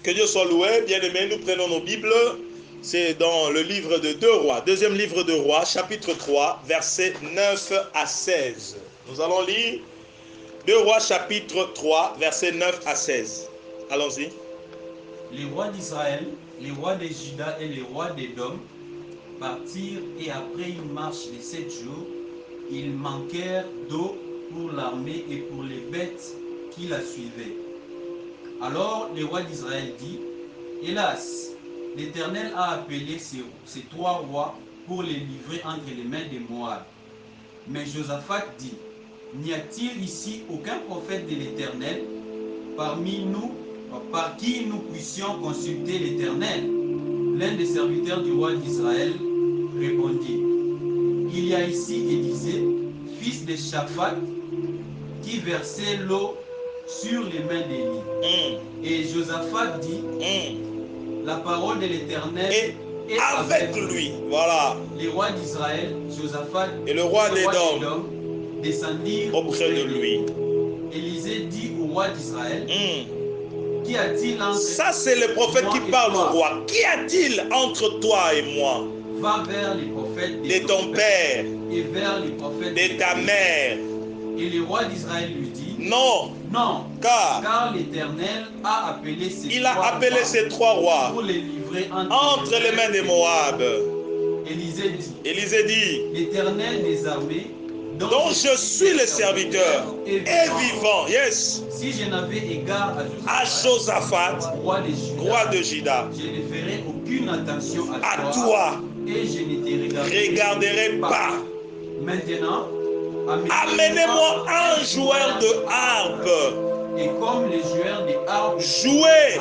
Que Dieu soit loué. Bien-aimés, nous prenons nos Bibles. C'est dans le livre de 2 Rois, deuxième livre de Rois, chapitre 3, versets 9 à 16. Nous allons lire 2 Rois, chapitre 3, versets 9 à 16. Allons-y. Les rois d'Israël, les rois de Juda et les rois d'Édom partirent et après une marche de 7 jours, ils manquèrent d'eau pour l'armée et pour les bêtes qui la suivaient. Alors les rois d'Israël dit, hélas, l'Éternel a appelé ces 3 rois pour les livrer entre les mains des Moab. Mais Josaphat dit, n'y a-t-il ici aucun prophète de l'Éternel parmi nous, par qui nous puissions consulter l'Éternel? L'un des serviteurs du roi d'Israël répondit, il y a ici Élisée, fils de Shaphat, qui versait l'eau sur les mains d'Élie. Et Josaphat dit, la parole de l'Éternel est avec lui. Voilà. Les rois d'Israël, Josaphat et le roi d'Édom descendirent auprès de lui. Élisée dit au roi d'Israël, qu'y a-t-il entre Ça, c'est le prophète qui parle au roi. Qu'y a-t-il entre toi et moi? Va vers les prophètes de ton père et vers les prophètes de ta mère. Et le roi d'Israël lui dit, non, car l'Éternel a appelé ces 3 rois pour les livrer entre les mains de Moab. Élisée dit, l'Éternel des armées, dont je suis le serviteur, est vivant. Yes. Si je n'avais égard à Josaphat, roi de Juda, je ne ferai aucune attention à toi et je ne te regarderai pas. Maintenant, amenez-moi un joueur de harpe. Et comme les joueurs de harpe jouaient,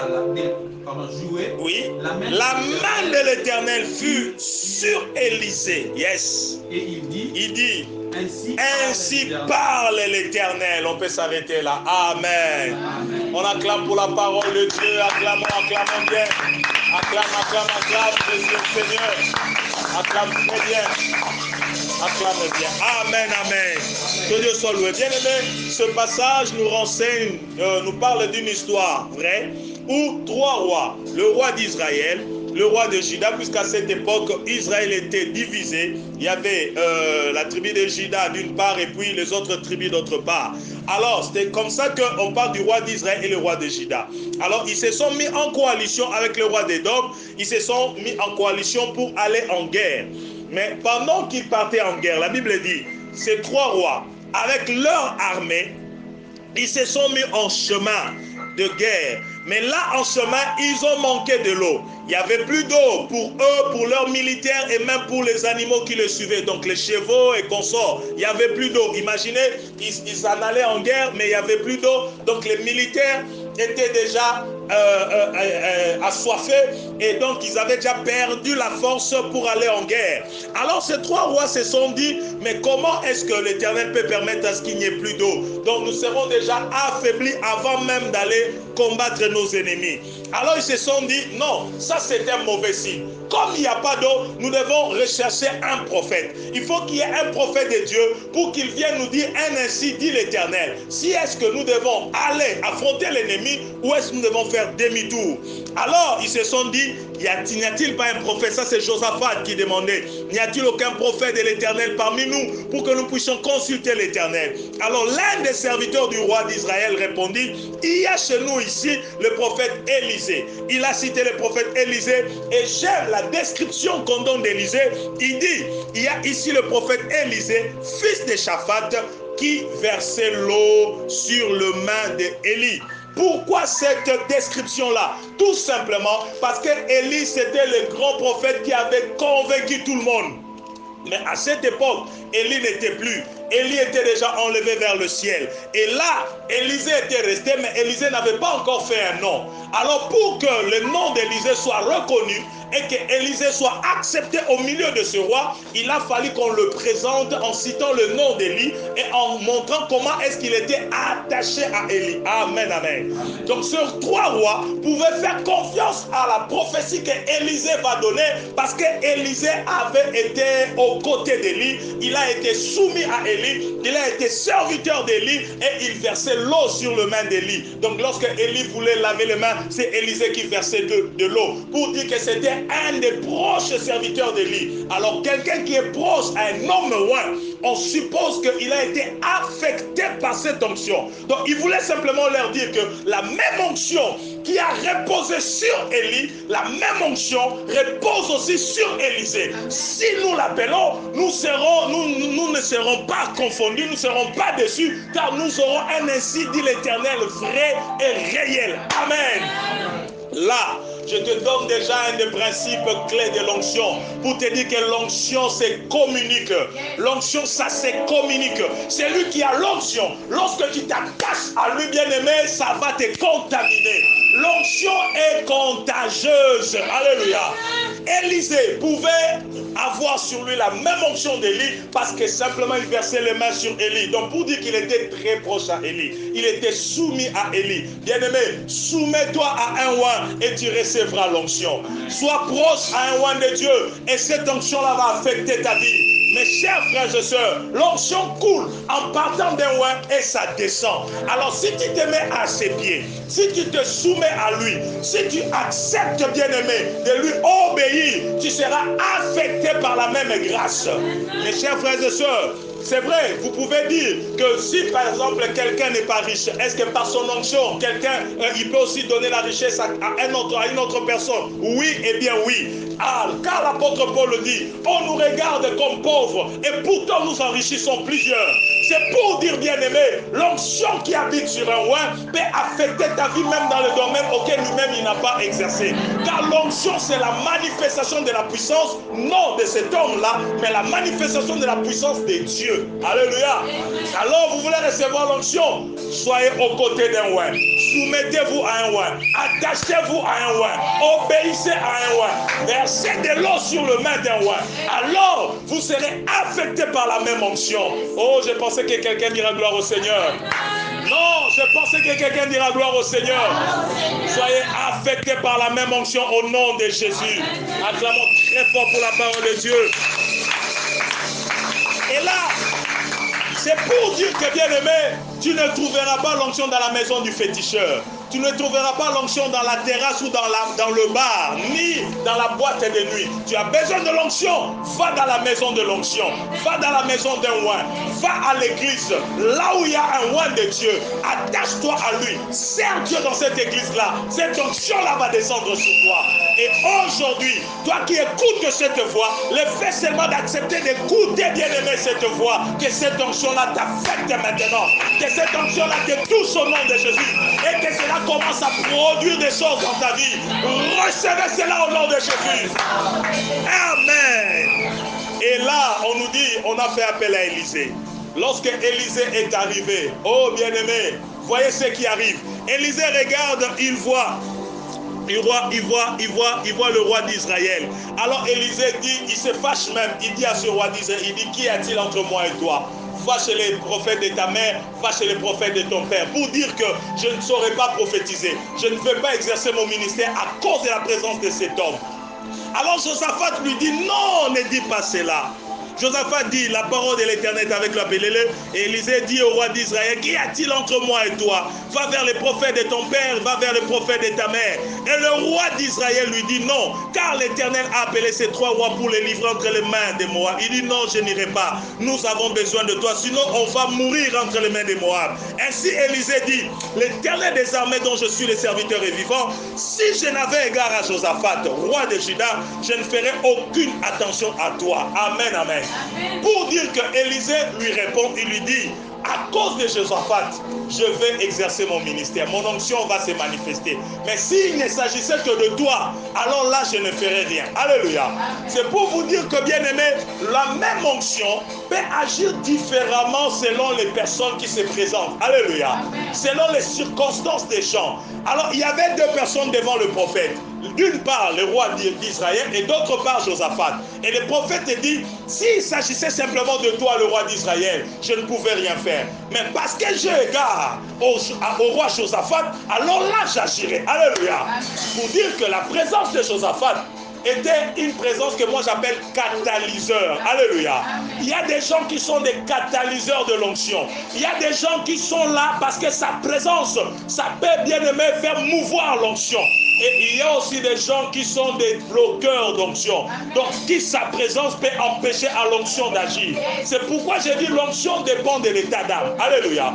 oui, la main de l'Éternel fut sur Élisée. Yes. Et il dit, ainsi parle l'Éternel. On peut s'arrêter là. Amen. Amen. On acclame pour la parole de Dieu. Acclamons bien. Acclame, Seigneur. Acclame très bien. Acclame bien. Amen. Que Dieu soit loué. Bien-aimé, ce passage nous renseigne, nous parle d'une histoire vraie où 3 rois, le roi d'Israël, le roi de Juda, puisqu'à cette époque, Israël était divisé. Il y avait la tribu de Juda d'une part et puis les autres tribus d'autre part. Alors, c'était comme ça qu'on parle du roi d'Israël et le roi de Juda. Alors, ils se sont mis en coalition avec le roi d'Édom. Ils se sont mis en coalition pour aller en guerre. Mais pendant qu'ils partaient en guerre, la Bible dit, ces 3 rois, avec leur armée, ils se sont mis en chemin de guerre. Mais là, en chemin, ils ont manqué de l'eau. Il n'y avait plus d'eau pour eux, pour leurs militaires et même pour les animaux qui les suivaient. Donc les chevaux et consorts, il n'y avait plus d'eau. Imaginez, ils en allaient en guerre, mais il n'y avait plus d'eau. Donc les militaires étaient déjà assoiffés et donc ils avaient déjà perdu la force pour aller en guerre. Alors ces 3 rois se sont dit, mais comment est-ce que l'Éternel peut permettre à ce qu'il n'y ait plus d'eau? Donc nous serons déjà affaiblis avant même d'aller combattre nos ennemis. Alors ils se sont dit, non, ça c'est un mauvais signe. Comme il n'y a pas d'eau, nous devons rechercher un prophète. Il faut qu'il y ait un prophète de Dieu pour qu'il vienne nous dire, ainsi dit l'Éternel. Si est-ce que nous devons aller affronter l'ennemi ou est-ce que nous devons faire demi-tour? Alors ils se sont dit, n'y a-t-il pas un prophète? Ça c'est Josaphat qui demandait. N'y a-t-il aucun prophète de l'Éternel parmi nous pour que nous puissions consulter l'Éternel? Alors l'un des serviteurs du roi d'Israël répondit, il y a chez nous ici le prophète Élisée. Il a cité le prophète Élisée et j'aime la description qu'on donne d'Élisée. Il dit, il y a ici le prophète Élisée, fils de Shaphat, qui versait l'eau sur le main d'Élie. Pourquoi cette description-là? Tout simplement parce que Élie, c'était le grand prophète qui avait convaincu tout le monde. Mais à cette époque, Élie n'était plus. Élie était déjà enlevé vers le ciel. Et là, Élisée était resté, mais Élisée n'avait pas encore fait un nom. Alors pour que le nom d'Élisée soit reconnu et que Élisée soit accepté au milieu de ce roi, il a fallu qu'on le présente en citant le nom d'Élie et en montrant comment est-ce qu'il était attaché à Élie. Amen, amen. Donc ces 3 rois pouvaient faire confiance à la prophétie que Élisée va donner parce que Élisée avait été aux côtés d'Élie. Il a été soumis à Élie. d'Élie, il a été serviteur d'Élie et il versait l'eau sur les mains d'Élie. Donc lorsque Élie voulait laver les mains, c'est Élisée qui versait de l'eau pour dire que c'était un des proches serviteurs d'Élie. Alors quelqu'un qui est proche à un homme loin, on suppose qu'il a été affecté par cette onction. Donc il voulait simplement leur dire que la même onction qui a reposé sur Élie, la même onction repose aussi sur Élisée. Si nous l'appelons, nous ne serons pas confondus, nous ne serons pas déçus, car nous aurons un ainsi dit l'Éternel vrai et réel. Amen. Là, je te donne déjà un des principes clés de l'onction pour te dire que l'onction c'est communique. L'onction ça c'est communique. C'est lui qui a l'onction. Lorsque tu t'attaches à lui bien-aimé, ça va te contaminer. L'onction est contagieuse. Alléluia. Élisée pouvait avoir sur lui la même onction d'Élie parce que simplement il versait les mains sur Élie. Donc pour dire qu'il était très proche à Élie, il était soumis à Élie. Bien-aimé, soumets-toi à un roi et tu recevras l'onction. Sois proche à un roi de Dieu et cette onction-là va affecter ta vie. Mes chers frères et sœurs, l'onction coule en partant d'un roi et ça descend. Alors si tu te mets à ses pieds, si tu te soumets à lui, si tu acceptes bien-aimé de lui obéir, tu seras affecté par la même grâce. Mes chers frères et sœurs, c'est vrai, vous pouvez dire que si par exemple quelqu'un n'est pas riche, est-ce que par son onction, quelqu'un il peut aussi donner la richesse à une autre personne? Oui, eh bien oui. Car l'apôtre Paul le dit, on nous regarde comme pauvres et pourtant nous enrichissons plusieurs. C'est pour dire bien-aimé, l'onction qui habite sur un roi peut affecter ta vie même dans le domaine auquel lui-même il n'a pas exercé. Car l'onction c'est la manifestation de la puissance, non de cet homme-là, mais la manifestation de la puissance de Dieu. Alléluia. Alors vous voulez recevoir l'onction, soyez aux côtés d'un roi. Soumettez-vous à un roi. Attachez-vous à un roi. Obéissez à un roi. Versez de l'eau sur le main d'un roi. Alors vous serez affecté par la même onction. Oh, je pensais que quelqu'un dira gloire au Seigneur. Non, je pensais que quelqu'un dira gloire au Seigneur. Soyez affectés par la même onction au nom de Jésus. Acclamons très fort pour la parole de Dieu. Et là, c'est pour dire que bien-aimé, tu ne trouveras pas l'onction dans la maison du féticheur. Tu ne trouveras pas l'onction dans la terrasse ou dans le bar, ni dans la boîte de nuit. Tu as besoin de l'onction, va dans la maison de l'onction. Va dans la maison d'un roi. Va à l'église, là où il y a un roi de Dieu. Attache-toi à lui. Sers Dieu dans cette église-là. Cette onction-là va descendre sur toi. Et aujourd'hui, toi qui écoutes cette voix, le fait seulement d'accepter d'écouter, bien-aimé, cette voix, que cette onction-là t'affecte maintenant. Que cette onction-là te touche au nom de Jésus. Et que cela commence à produire des choses dans ta vie. Recevez cela au nom de Jésus. Amen. Et là, on nous dit, on a fait appel à Élisée. Lorsque Élisée est arrivé, oh bien-aimé, voyez ce qui arrive. Élisée regarde, il voit le roi d'Israël. Alors Élisée dit, il se fâche même, il dit à ce roi d'Israël, il dit, qu'y a-t-il entre moi et toi? Va chez les prophètes de ta mère, va chez les prophètes de ton père, pour dire que je ne saurais pas prophétiser. Je ne vais pas exercer mon ministère à cause de la présence de cet homme. Alors Josaphat lui dit, non, ne dis pas cela. Josaphat dit, la parole de l'Éternel est avec l'appelé-le. Et Élisée dit au roi d'Israël, qu'y a-t-il entre moi et toi? Va vers les prophètes de ton père, va vers les prophètes de ta mère. Et le roi d'Israël lui dit non, car l'Éternel a appelé ces trois rois pour les livrer entre les mains de Moab. Il dit non, je n'irai pas. Nous avons besoin de toi, sinon on va mourir entre les mains de Moab. Ainsi Élisée dit, l'Éternel des armées dont je suis le serviteur et vivant, si je n'avais égard à Josaphat, roi de Juda, je ne ferai aucune attention à toi. Amen, amen. Pour dire que Élisée lui répond, il lui dit, à cause de Josaphat, je vais exercer mon ministère. Mon onction va se manifester. Mais s'il ne s'agissait que de toi, alors là, je ne ferai rien. Alléluia. C'est pour vous dire que, bien aimé, la même onction peut agir différemment selon les personnes qui se présentent. Alléluia. Selon les circonstances des gens. Alors, il y avait deux personnes devant le prophète. D'une part, le roi d'Israël et d'autre part, Josaphat. Et le prophète dit, s'il s'agissait simplement de toi, le roi d'Israël, je ne pouvais rien faire. Mais parce que j'ai égard au roi Josaphat, alors là, j'agirai. Alléluia. Pour dire que la présence de Josaphat était une présence que moi j'appelle catalyseur. Alléluia. Il y a des gens qui sont des catalyseurs de l'onction. Il y a des gens qui sont là parce que sa présence, ça peut bien aimer faire mouvoir l'onction. Et il y a aussi des gens qui sont des bloqueurs d'onction. Donc, qui sa présence peut empêcher à l'onction d'agir. C'est pourquoi j'ai dit l'onction dépend de l'état d'âme. Alléluia.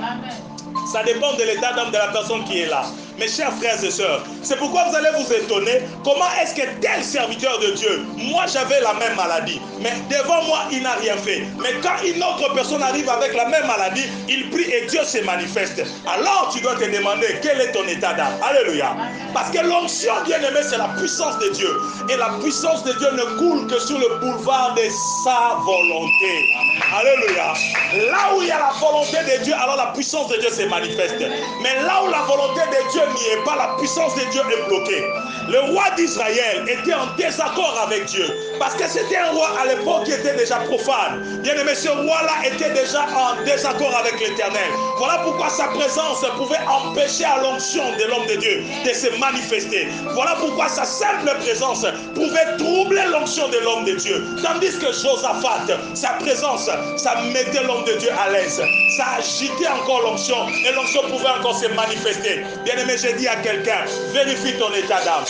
Ça dépend de l'état d'âme de la personne qui est là. Mes chers frères et sœurs, c'est pourquoi vous allez vous étonner. Comment est-ce que tel serviteur de Dieu, moi j'avais la même maladie, mais devant moi il n'a rien fait. Mais quand une autre personne arrive avec la même maladie, il prie et Dieu se manifeste. Alors tu dois te demander quel est ton état d'âme. Alléluia. Parce que l'onction, bien aimé, c'est la puissance de Dieu. Et la puissance de Dieu ne coule que sur le boulevard de sa volonté. Alléluia. Là où il y a la volonté de Dieu, alors la puissance de Dieu se manifeste. Mais là où la volonté de Dieu n'y est pas, la puissance de Dieu est bloquée. Le roi d'Israël était en désaccord avec Dieu. Parce que c'était un roi à l'époque qui était déjà profane. Bien aimé, ce roi-là était déjà en désaccord avec l'Éternel. Voilà pourquoi sa présence pouvait empêcher à l'onction de l'homme de Dieu de se manifester. Voilà pourquoi sa simple présence pouvait troubler l'onction de l'homme de Dieu. Tandis que Josaphat, sa présence, ça mettait l'homme de Dieu à l'aise. Ça agitait encore l'onction et l'onction pouvait encore se manifester. Bien aimé, j'ai dit à quelqu'un, vérifie ton état d'âme.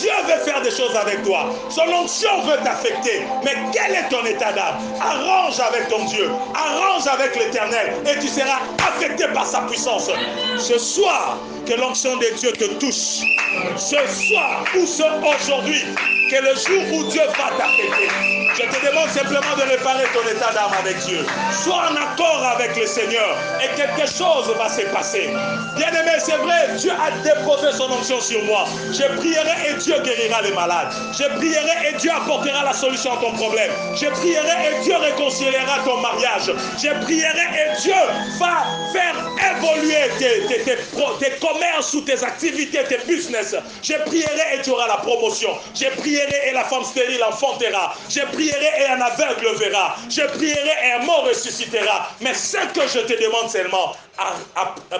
Dieu veut faire des choses avec toi. Son onction veut t'affecter. Mais quel est ton état d'âme? Arrange avec ton Dieu. Arrange avec l'Éternel. Et tu seras affecté par sa puissance. Ce soir, que l'onction de Dieu te touche. Ce soir ou ce aujourd'hui, que le jour où Dieu va t'affecter. Je te demande simplement de réparer ton état d'âme avec Dieu. Sois en accord avec le Seigneur et quelque chose va se passer. Bien-aimé, c'est vrai, Dieu a déposé son onction sur moi. Je prierai et Dieu guérira les malades. Je prierai et Dieu apportera la solution à ton problème. Je prierai et Dieu réconciliera ton mariage. Je prierai et Dieu va faire évoluer tes commerces ou tes activités, tes business. Je prierai et tu auras la promotion. Je prierai et la femme stérile enfantera. Je prierai et un aveugle verra. Je prierai et un mort ressuscitera. Mais ce que je te demande seulement,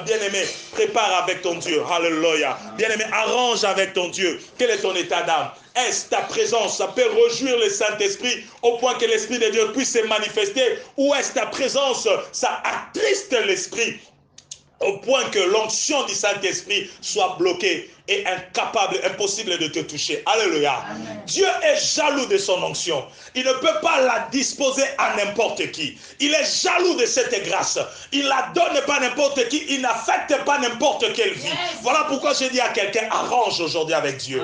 bien-aimé, prépare avec ton Dieu. Alléluia. Bien-aimé, arrange avec ton Dieu. Quel est ton état d'âme? Est-ce ta présence, ça peut réjouir le Saint-Esprit au point que l'Esprit de Dieu puisse se manifester? Ou est-ce ta présence, ça attriste l'Esprit au point que l'onction du Saint-Esprit soit bloquée et incapable, impossible de te toucher? Alléluia. Amen. Dieu est jaloux de son onction. Il ne peut pas la disposer à n'importe qui. Il est jaloux de cette grâce. Il ne la donne pas à n'importe qui. Il n'affecte pas n'importe quelle vie. Yes. Voilà pourquoi je dis à quelqu'un, arrange aujourd'hui avec Dieu.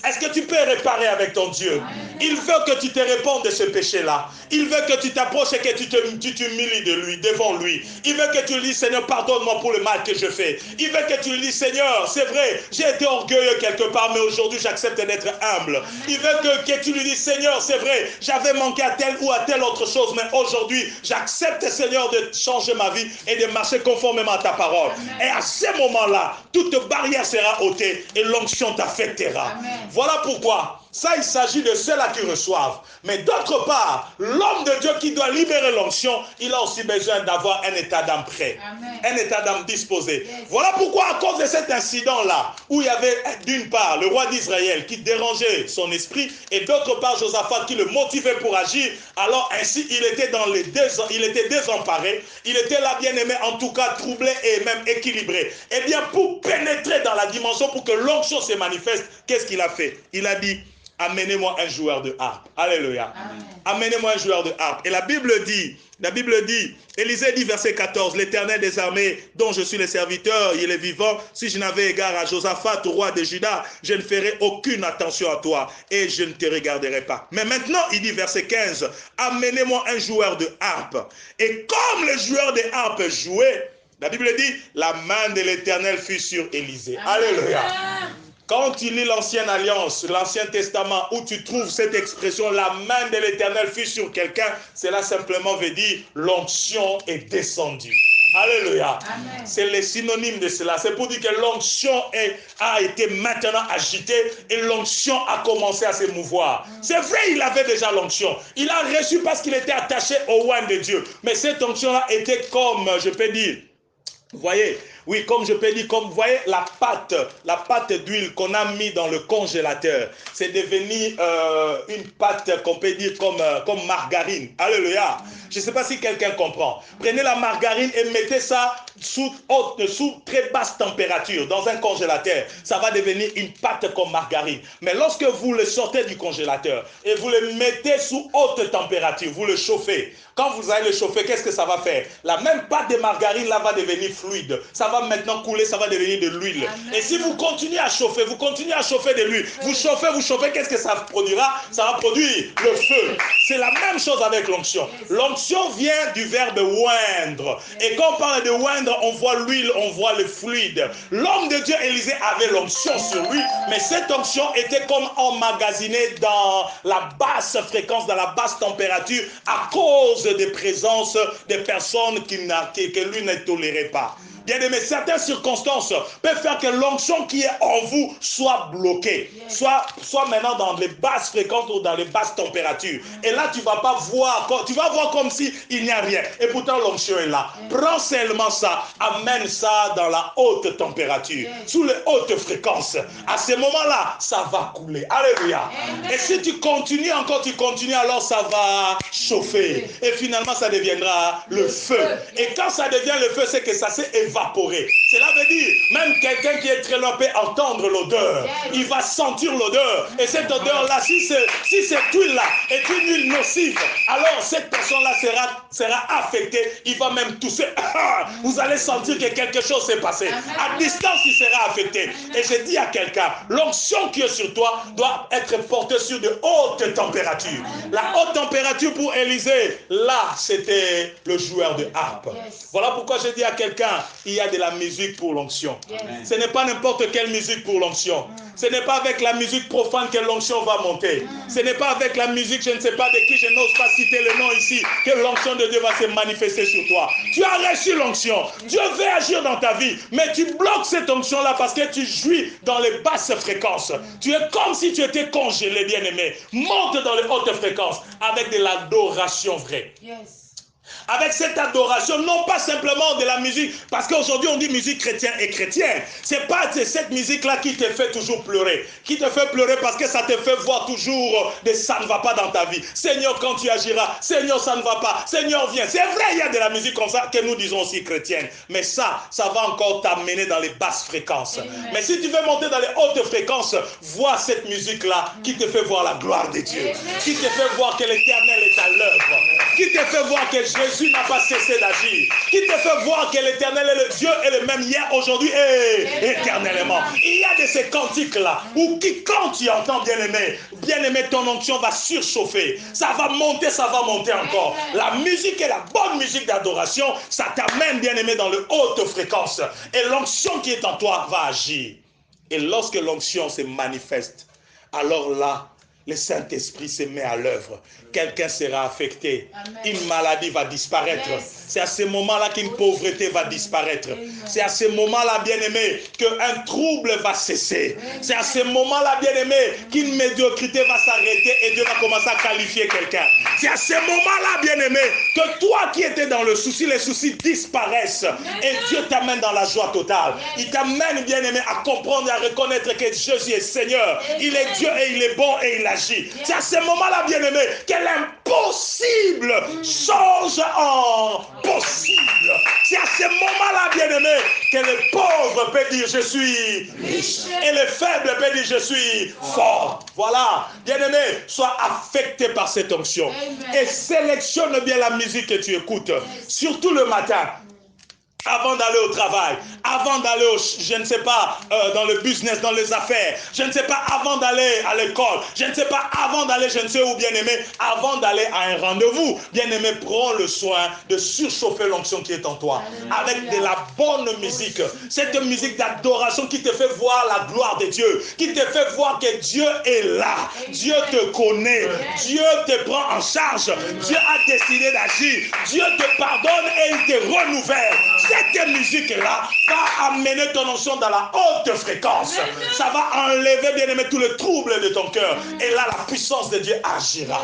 Est-ce que tu peux réparer avec ton Dieu? Amen. Il veut que tu te répondes de ce péché-là. Il veut que tu t'approches et que tu t'humilies de lui, devant lui. Il veut que tu lui dises, Seigneur, pardonne-moi pour le mal que je fais. Il veut que tu lui dises, Seigneur, c'est vrai, j'ai été orgueilleux quelque part, mais aujourd'hui j'accepte d'être humble. Il veut que tu lui dises, Seigneur, c'est vrai, j'avais manqué à telle ou à telle autre chose, mais aujourd'hui j'accepte, Seigneur, de changer ma vie et de marcher conformément à ta parole. Et à ce moment-là, toute barrière sera ôtée et l'onction t'affectera. Voilà pourquoi. Ça, il s'agit de ceux-là qui reçoivent. Mais d'autre part, l'homme de Dieu qui doit libérer l'onction, il a aussi besoin d'avoir un état d'âme prêt. Amen. Un état d'âme disposé. Yes. Voilà pourquoi, à cause de cet incident-là, où il y avait d'une part le roi d'Israël qui dérangeait son esprit, et d'autre part Josaphat qui le motivait pour agir, alors ainsi il était il était désemparé, il était là bien aimé, en tout cas troublé et même équilibré. Et bien pour pénétrer dans la dimension, pour que l'onction se manifeste, qu'est-ce qu'il a fait? Il a dit, amenez-moi un joueur de harpe. Alléluia. Amenez-moi un joueur de harpe. Et la Bible dit, Élisée dit, verset 14, l'Éternel des armées, dont je suis le serviteur, il est vivant. Si je n'avais égard à Josaphat, roi de Juda, je ne ferai aucune attention à toi et je ne te regarderai pas. Mais maintenant, il dit, verset 15, amenez-moi un joueur de harpe. Et comme le joueur de harpe jouait, la Bible dit, la main de l'Éternel fut sur Élisée. Alléluia. Quand tu lis l'Ancienne Alliance, l'Ancien Testament, où tu trouves cette expression, la main de l'Éternel fut sur quelqu'un, cela simplement veut dire l'onction est descendue. Alléluia. C'est le synonyme de cela. C'est pour dire que l'onction a été maintenant agitée et l'onction a commencé à se mouvoir. C'est vrai, il avait déjà l'onction. Il a reçu parce qu'il était attaché au oint de Dieu. Mais cette onction-là était comme, je peux dire, vous voyez, Oui, comme je peux dire, comme vous voyez, la pâte d'huile qu'on a mis dans le congélateur, c'est devenu une pâte qu'on peut dire comme margarine. Alléluia. Je ne sais pas si quelqu'un comprend. Prenez la margarine et mettez ça sous très basse température dans un congélateur. Ça va devenir une pâte comme margarine. Mais lorsque vous le sortez du congélateur et vous le mettez sous haute température, vous le chauffez. Quand vous allez le chauffer, qu'est-ce que ça va faire? La même pâte de margarine là va devenir fluide. Ça va maintenant couler, ça va devenir de l'huile. Et si vous continuez à chauffer, de l'huile, vous chauffez, qu'est-ce que ça produira? Ça va produire le feu. C'est la même chose avec l'onction. L'onction vient du verbe oindre. Et quand on parle de oindre, on voit l'huile, on voit le fluide. L'homme de Dieu, Élisée, avait l'onction sur lui, mais cette onction était comme emmagasinée dans la basse fréquence, dans la basse température, à cause des présences des personnes que lui ne tolérait pas. Bien aimé, certaines circonstances peuvent faire que l'onction qui est en vous soit bloquée, soit maintenant dans les basses fréquences ou dans les basses températures. Et là, tu vas pas voir, tu vas voir comme si il n'y a rien. Et pourtant, l'onction est là. Prends seulement ça, amène ça dans la haute température, sous les hautes fréquences. À ce moment-là, ça va couler. Alléluia. Et si tu continues encore, alors ça va chauffer. Et finalement, ça deviendra le feu. Et quand ça devient le feu, c'est que ça s'est évaporé. Cela veut dire, même quelqu'un qui est très loin peut entendre l'odeur. Il va sentir l'odeur. Et cette odeur-là, si cette huile-là est une huile nocive, alors cette personne-là sera affectée. Il va même tousser. Vous allez sentir que quelque chose s'est passé. À distance, il sera affecté. Et je dis à quelqu'un, l'onction qui est sur toi doit être portée sur de hautes températures. La haute température pour Élisée, là, c'était le joueur de harpe. Voilà pourquoi je dis à quelqu'un, il y a de la musique pour l'onction. Ce n'est pas n'importe quelle musique pour l'onction. Ce n'est pas avec la musique profane que l'onction va monter. Ce n'est pas avec la musique, je ne sais pas de qui, je n'ose pas citer le nom ici, que l'onction de Dieu va se manifester sur toi. Tu as reçu l'onction. Dieu veut agir dans ta vie, mais tu bloques cette onction-là parce que tu jouis dans les basses fréquences. Tu es comme si tu étais congelé, bien-aimé. Monte dans les hautes fréquences avec de l'adoration vraie. Avec cette adoration, non pas simplement de la musique, parce qu'aujourd'hui on dit musique chrétienne et chrétienne. C'est pas cette musique-là qui te fait toujours pleurer, qui te fait pleurer parce que ça te fait voir toujours que ça ne va pas dans ta vie. Seigneur, quand tu agiras, Seigneur, ça ne va pas, Seigneur, viens. C'est vrai, il y a de la musique comme ça que nous disons aussi chrétienne, mais ça va encore t'amener dans les basses fréquences. Mais si tu veux monter dans les hautes fréquences, vois cette musique-là qui te fait voir la gloire de Dieu, qui te fait voir que l'Éternel est à l'œuvre, qui te fait voir que Jésus n'a pas cessé d'agir, qui te fait voir que l'Éternel est le Dieu est le même hier, aujourd'hui et éternellement. Il y a de ces cantiques-là où quand tu entends bien-aimé, ton onction va surchauffer. Ça va monter encore. La musique est la bonne musique d'adoration, ça t'amène, bien-aimé, dans les hautes fréquences. Et l'onction qui est en toi va agir. Et lorsque l'onction se manifeste, alors là, le Saint-Esprit se met à l'œuvre. Quelqu'un sera affecté. Amen. Une maladie va disparaître. C'est à ce moment-là qu'une pauvreté va disparaître. C'est à ce moment-là, bien-aimé, qu'un trouble va cesser. C'est à ce moment-là, bien-aimé, qu'une médiocrité va s'arrêter et Dieu va commencer à qualifier quelqu'un. C'est à ce moment-là, bien-aimé, que toi qui étais dans le souci, les soucis disparaissent. Et Dieu t'amène dans la joie totale. Il t'amène, bien-aimé, à comprendre et à reconnaître que Jésus est Seigneur. Il est Dieu et il est bon et il agit. C'est à ce moment-là, bien-aimé, que l'impossible change en possible. C'est à ce moment-là, bien-aimé, que le pauvre peut dire je suis riche et le faible peut dire je suis fort. Voilà, bien-aimé, sois affecté par cette onction. Et sélectionne bien la musique que tu écoutes, surtout le matin. Avant d'aller au travail, avant d'aller, je ne sais pas, dans le business, dans les affaires, je ne sais pas, avant d'aller à l'école, je ne sais pas, avant d'aller, je ne sais où, bien-aimé, avant d'aller à un rendez-vous, bien-aimé, prends le soin de surchauffer l'onction qui est en toi, avec de la bonne musique, cette musique d'adoration qui te fait voir la gloire de Dieu, qui te fait voir que Dieu est là, Dieu te connaît, Dieu te prend en charge, Dieu a décidé d'agir, Dieu te pardonne et il te renouvelle. Cette musique-là va amener ton onction dans la haute fréquence. Ça va enlever, bien-aimé, tout le trouble de ton cœur. Et là, la puissance de Dieu agira.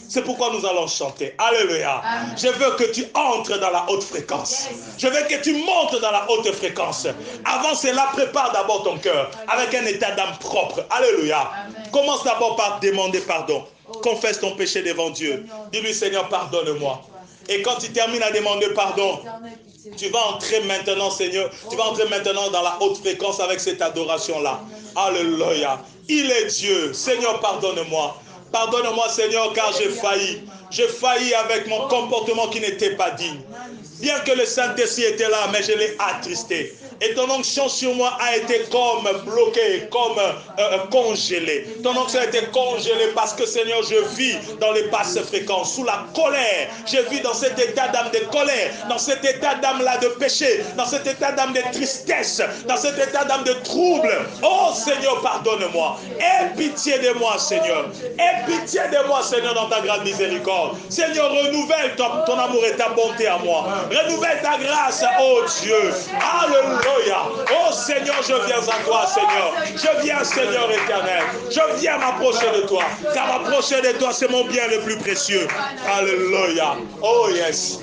C'est pourquoi nous allons chanter. Alléluia. Je veux que tu entres dans la haute fréquence. Je veux que tu montes dans la haute fréquence. Avant cela, prépare d'abord ton cœur avec un état d'âme propre. Alléluia. Commence d'abord par demander pardon. Confesse ton péché devant Dieu. Dis-lui, Seigneur, pardonne-moi. Et quand tu termines à demander pardon, tu vas entrer maintenant, Seigneur, tu vas entrer maintenant dans la haute fréquence avec cette adoration-là. Alléluia. Il est Dieu. Seigneur, pardonne-moi. Pardonne-moi, Seigneur, car j'ai failli. J'ai failli avec mon comportement qui n'était pas digne. Bien que le Saint-Esprit était là, mais je l'ai attristé. Et ton onction sur moi a été comme bloquée, comme congelée. Ton onction a été congelée parce que, Seigneur, je vis dans les basses fréquences, sous la colère. Je vis dans cet état d'âme de colère, dans cet état d'âme-là de péché, dans cet état d'âme de tristesse, dans cet état d'âme de trouble. Oh Seigneur, pardonne-moi. Aie pitié de moi, Seigneur. Aie pitié de moi, Seigneur, dans ta grande miséricorde. Seigneur, renouvelle ton amour et ta bonté à moi. Renouvelle ta grâce, oh Dieu. Alléluia. Oh Seigneur, je viens à toi, Seigneur. Je viens, Seigneur éternel. Je viens m'approcher de toi. Car m'approcher de toi, c'est mon bien le plus précieux. Alléluia. Oh yes.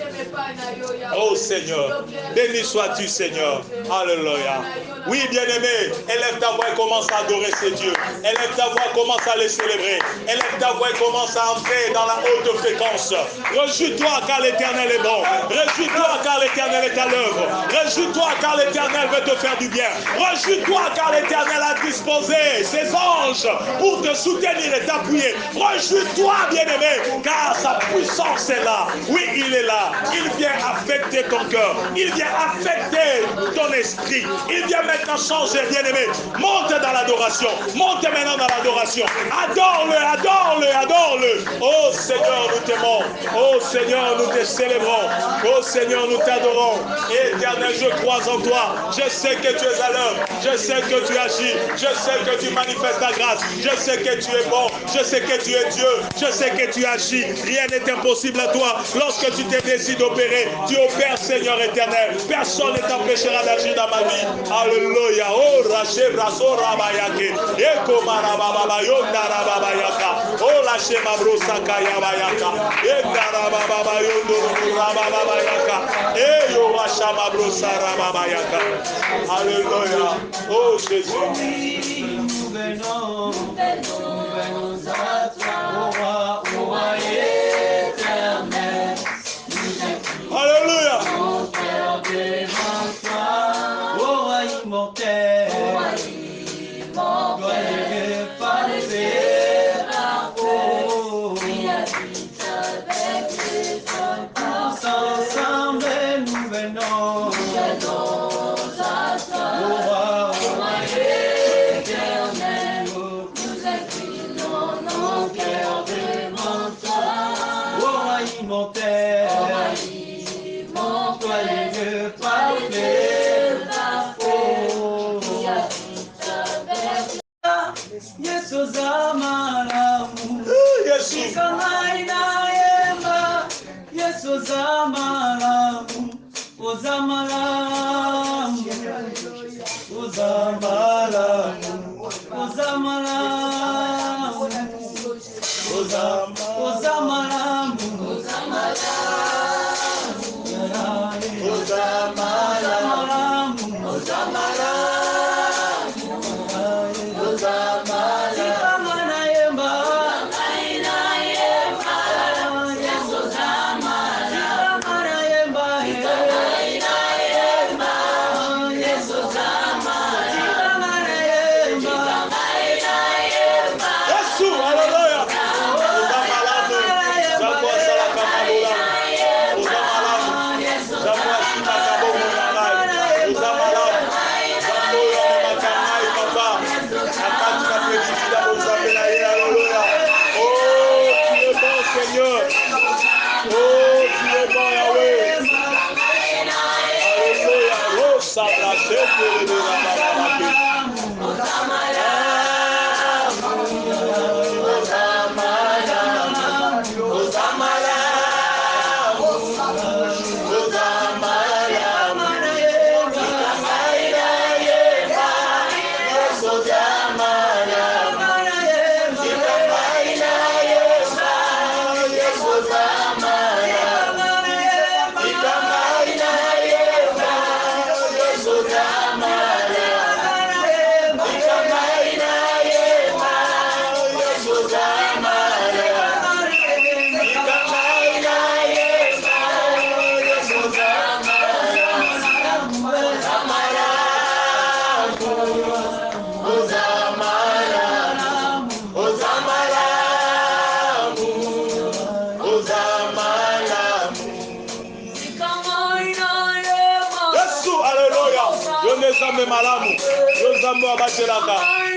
Oh Seigneur. Béni sois-tu, Seigneur. Alléluia. Oui, bien-aimé, élève ta voix et commence à adorer ces dieux. Élève ta voix et commence à les célébrer. Élève ta voix et commence à entrer dans la haute fréquence. Réjouis-toi car l'Éternel est bon. Réjouis-toi car l'Éternel est à l'œuvre. Réjouis-toi car l'Éternel veut te faire du bien. Réjouis-toi car l'Éternel a disposé ses anges pour te soutenir et t'appuyer. Réjouis-toi, bien-aimé, car sa puissance est là. Oui, il est là. Il vient affecter ton cœur. Il vient affecter ton esprit. Il vient maintenant changer, bien-aimé. Monte dans l'adoration. Monte maintenant dans l'adoration. Adore-le, adore-le, adore-le. Oh Seigneur, nous t'aimons. Oh Seigneur, nous te célébrons. Oh Seigneur, nous t'adorons. Éternel, je crois en toi. Je sais que tu es à l'œuvre. Je sais que tu agis. Je sais que tu manifestes ta grâce. Je sais que tu es bon. Je sais que tu es Dieu. Je sais que tu agis. Rien n'est impossible à toi. Lorsque tu te décides d'opérer, tu opères, Seigneur éternel. Personne ne t'empêchera d'agir dans ma vie. Alléluia. Oh, Raché, Brasso, Rabayake. Eko Marababa, Yonda Rababayaka. Oh, Laché, Mabrosa, Kayabayaka. Eka Rababa, Yondo, Rababayaka. Eh, Yo, Racha, Mabrosa, Rababayaka. Alléluia. Oh, Jésus. Nous venons à toi, ô roi éternel. Alléluia. Mon cœur devant toi, ô roi immortel. Glorieux parfait, oh, tous ensemble nous venons à toi, ô roi éternel. Nous inclinons nos cœurs devant toi, ô roi immortel. Glorieux parfait, oh, Yesu zamalamu, Yesu. Kanainaema, Yesu zamalamu, Uzamalamu, Uzamalamu, Uzamalamu, Uzamalamu,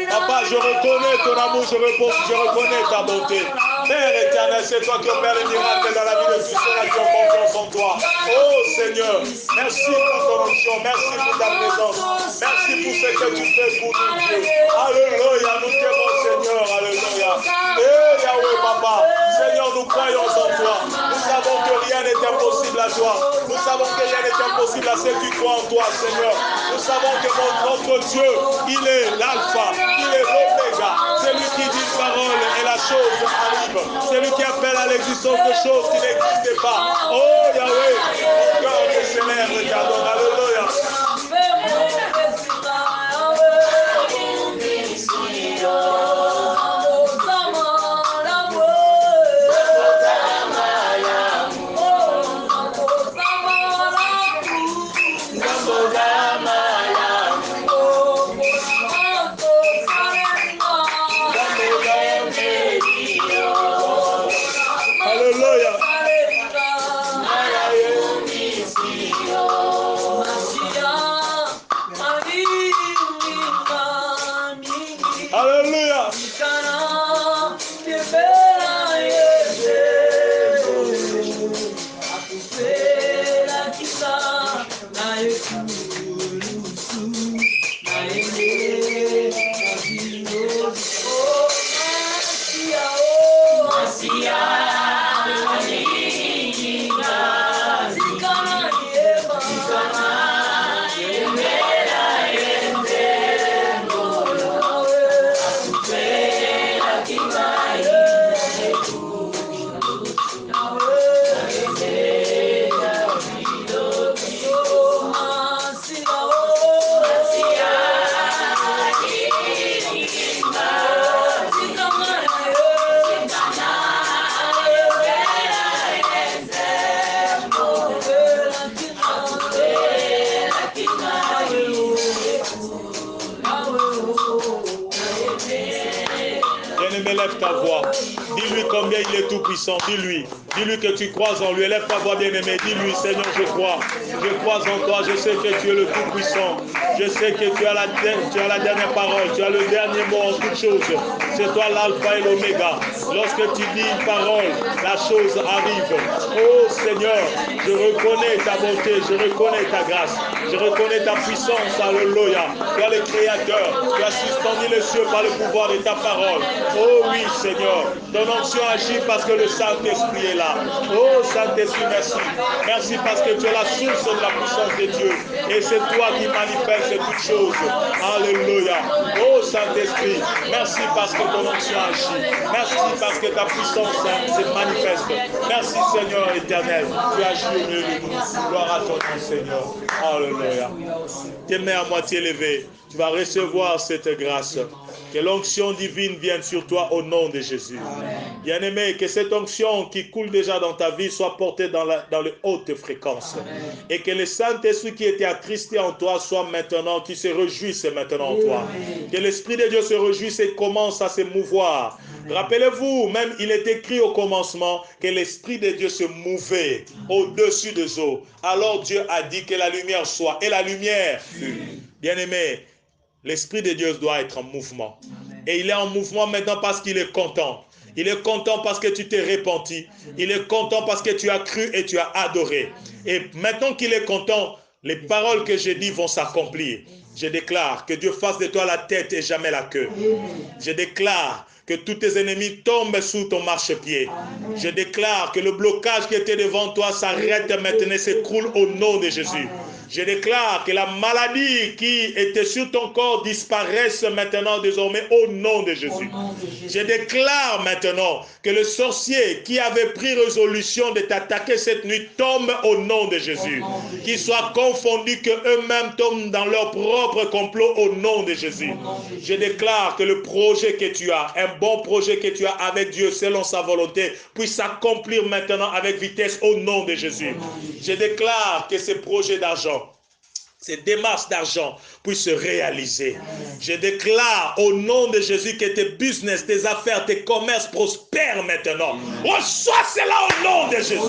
Papa, je reconnais ton amour, je reconnais ta bonté. Père éternel, c'est toi qui opères les miracles dans la vie de tous ceux-là qui ont confiance en toi. Oh Seigneur, merci pour ton onction, merci pour ta présence, merci pour ce que tu fais pour nous, Dieu. Alléluia, nous t'aimons, Seigneur, alléluia. Eh Yahweh, Papa, Seigneur, nous croyons en toi. Nous savons que rien n'est impossible à toi. Nous savons que rien n'est impossible à ceux qui croient en toi, Seigneur. Nous savons que notre Dieu, il est l'alpha, il est l'oméga. C'est lui qui dit parole et la chose arrive. C'est lui qui appelle à l'existence de choses qui n'existaient pas. Oh Yahweh, mon cœur te célèbre et t'adore. Alléluia. Lève ta voix, dis-lui combien il est tout puissant, dis-lui que tu crois en lui, lève ta voix bien-aimé, dis-lui Seigneur je crois en toi, je sais que tu es le tout puissant, je sais que tu as la dernière parole, tu as le dernier mot en toutes choses, c'est toi l'alpha et l'oméga, lorsque tu dis une parole, la chose arrive. Oh Seigneur, je reconnais ta bonté, je reconnais ta grâce, je reconnais ta puissance, alléluia, tu es le créateur, tu as suspendu les cieux par le pouvoir de ta parole. Oh oui Seigneur, ton onction agit parce que le Saint-Esprit est là. Oh Saint-Esprit, merci. Merci parce que tu es la source de la puissance de Dieu. Et c'est toi qui manifestes toutes choses. Alléluia. Oh Saint-Esprit, merci parce que ton onction agit. Merci parce que ta puissance se manifeste. Merci Seigneur éternel. Tu agis au milieu de nous. Gloire à ton nom Seigneur. Alléluia. Tes mains à moitié levées. Tu vas recevoir cette grâce. Que l'onction divine vienne sur toi au nom de Jésus. Bien-aimé, que cette onction qui coule déjà dans ta vie soit portée dans les hautes fréquences. Et que le Saint-Esprit qui était attristé en toi soit maintenant, qui se réjouisse maintenant en toi. Que l'Esprit de Dieu se réjouisse et commence à se mouvoir. Rappelez-vous, même il est écrit au commencement que l'Esprit de Dieu se mouvait au-dessus des eaux. Alors Dieu a dit que la lumière soit. Et la lumière fut. Bien-aimé, l'Esprit de Dieu doit être en mouvement. Et il est en mouvement maintenant parce qu'il est content. Il est content parce que tu t'es repenti. Il est content parce que tu as cru et tu as adoré. Et maintenant qu'il est content, les paroles que j'ai dites vont s'accomplir. Je déclare que Dieu fasse de toi la tête et jamais la queue. Je déclare que tous tes ennemis tombent sous ton marchepied. Je déclare que le blocage qui était devant toi s'arrête maintenant, s'écroule au nom de Jésus. Je déclare que la maladie qui était sur ton corps disparaisse maintenant désormais au nom de Jésus. Je déclare maintenant que le sorcier qui avait pris résolution de t'attaquer cette nuit tombe au nom de Jésus. Qu'ils soient confondus, qu'eux-mêmes tombent dans leur propre complot au nom de Jésus. Je déclare que le projet que tu as, un bon projet que tu as avec Dieu selon sa volonté, puisse s'accomplir maintenant avec vitesse au nom de Jésus. Je déclare que ces projets d'argent, ces démarches d'argent puissent se réaliser. Je déclare au nom de Jésus que tes business, tes affaires, tes commerces prospèrent maintenant. Reçois cela au nom de Jésus.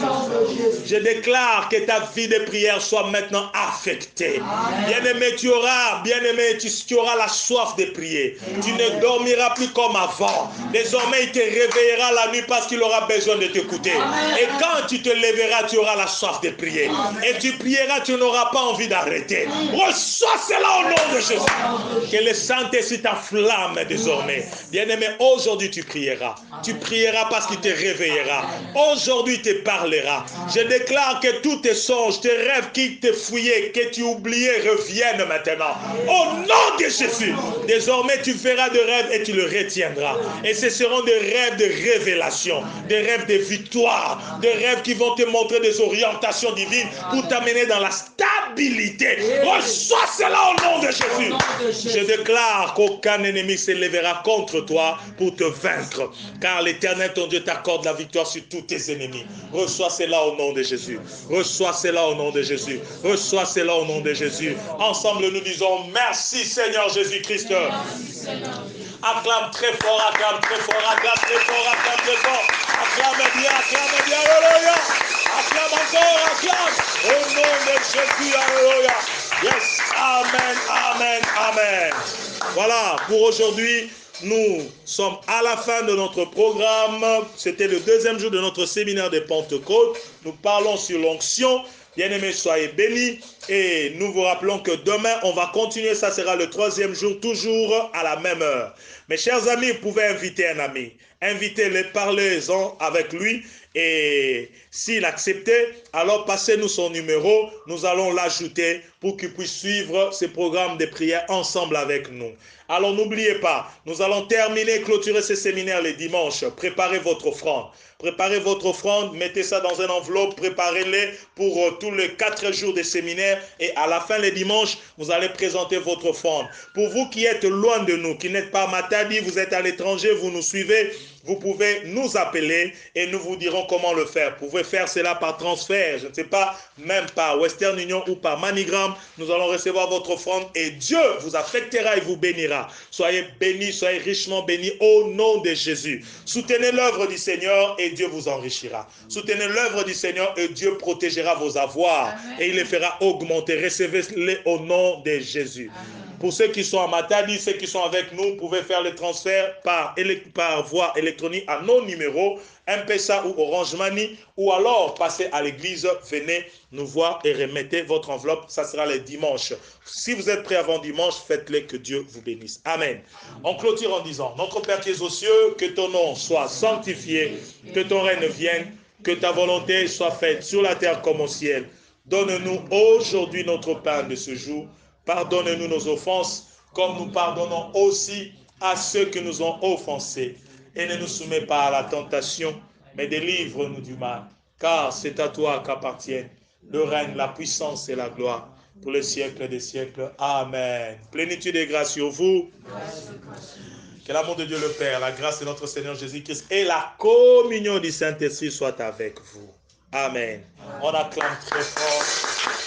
Je déclare que ta vie de prière soit maintenant affectée. Bien-aimé, tu auras la soif de prier. Tu ne dormiras plus comme avant. Désormais, il te réveillera la nuit parce qu'il aura besoin de t'écouter. Et quand tu te lèveras, tu auras la soif de prier. Et tu prieras, tu n'auras pas envie d'arrêter. Reçois cela au nom de Jésus. Que le Saint-Esprit t'enflamme désormais. Bien-aimé, aujourd'hui tu prieras. Tu prieras parce qu'il te réveillera. Aujourd'hui il te parlera. Je déclare que tous tes songes, tes rêves qui te fouillaient, que tu oubliais, reviennent maintenant. Au nom de Jésus. Désormais tu feras de rêves et tu le retiendras. Et ce seront des rêves de révélation, des rêves de victoire, des rêves qui vont te montrer des orientations divines pour t'amener dans la stabilité. Reçois cela au nom de Jésus. Je déclare qu'aucun ennemi ne s'élèvera contre toi pour te vaincre. Car l'Éternel, ton Dieu, t'accorde la victoire sur tous tes ennemis. Reçois cela au nom de Jésus. Reçois cela au nom de Jésus. Reçois cela au nom de Jésus. Ensemble, nous disons merci Seigneur Jésus-Christ. Acclame très fort, acclame très fort, acclame très fort, acclame très fort. Acclame bien, alléluia. Acclame encore, acclame. Au nom de Jésus, alléluia. Yes, amen, amen, amen. Voilà, pour aujourd'hui, nous sommes à la fin de notre programme. C'était le deuxième jour de notre séminaire de Pentecôte. Nous parlons sur l'onction. Bien-aimés, soyez bénis. Et nous vous rappelons que demain, on va continuer. Ça sera le troisième jour, toujours à la même heure. Mes chers amis, vous pouvez inviter un ami. Invitez-le, parlez-en avec lui. Et s'il acceptait, alors passez-nous son numéro. Nous allons l'ajouter pour qu'il puisse suivre ce programme de prière ensemble avec nous. Alors n'oubliez pas, nous allons terminer et clôturer ce séminaire les dimanches. Préparez votre offrande. Préparez votre offrande, mettez ça dans une enveloppe, préparez-les pour tous les 4 jours de séminaire. Et à la fin, les dimanches, vous allez présenter votre offrande. Pour vous qui êtes loin de nous, qui n'êtes pas à Matadi, vous êtes à l'étranger, vous nous suivez, vous pouvez nous appeler et nous vous dirons comment le faire. Vous pouvez faire cela par transfert, je ne sais pas, même par Western Union ou par MoneyGram. Nous allons recevoir votre offrande et Dieu vous affectera et vous bénira. Soyez bénis, soyez richement bénis au nom de Jésus. Soutenez l'œuvre du Seigneur et Dieu vous enrichira. Soutenez l'œuvre du Seigneur et Dieu protégera vos avoirs. Amen. Et il les fera augmenter. Recevez-les au nom de Jésus. Amen. Pour ceux qui sont à Matadi, ceux qui sont avec nous, vous pouvez faire le transfert par voie électronique à nos numéros, M-Pesa ou Orange Money, ou alors passez à l'église, venez nous voir et remettez votre enveloppe. Ça sera les dimanches. Si vous êtes prêts avant dimanche, faites-le, que Dieu vous bénisse. Amen. On clôture en disant, notre Père qui es aux cieux, que ton nom soit sanctifié, que ton règne vienne, que ta volonté soit faite sur la terre comme au ciel. Donne-nous aujourd'hui notre pain de ce jour. Pardonne-nous nos offenses, comme nous pardonnons aussi à ceux qui nous ont offensés. Et ne nous soumets pas à la tentation, mais délivre-nous du mal. Car c'est à toi qu'appartiennent le règne, la puissance et la gloire, pour les siècles des siècles. Amen. Plénitude et grâce sur vous. Que l'amour de Dieu le Père, la grâce de notre Seigneur Jésus-Christ et la communion du Saint-Esprit soient avec vous. Amen. On acclame très fort.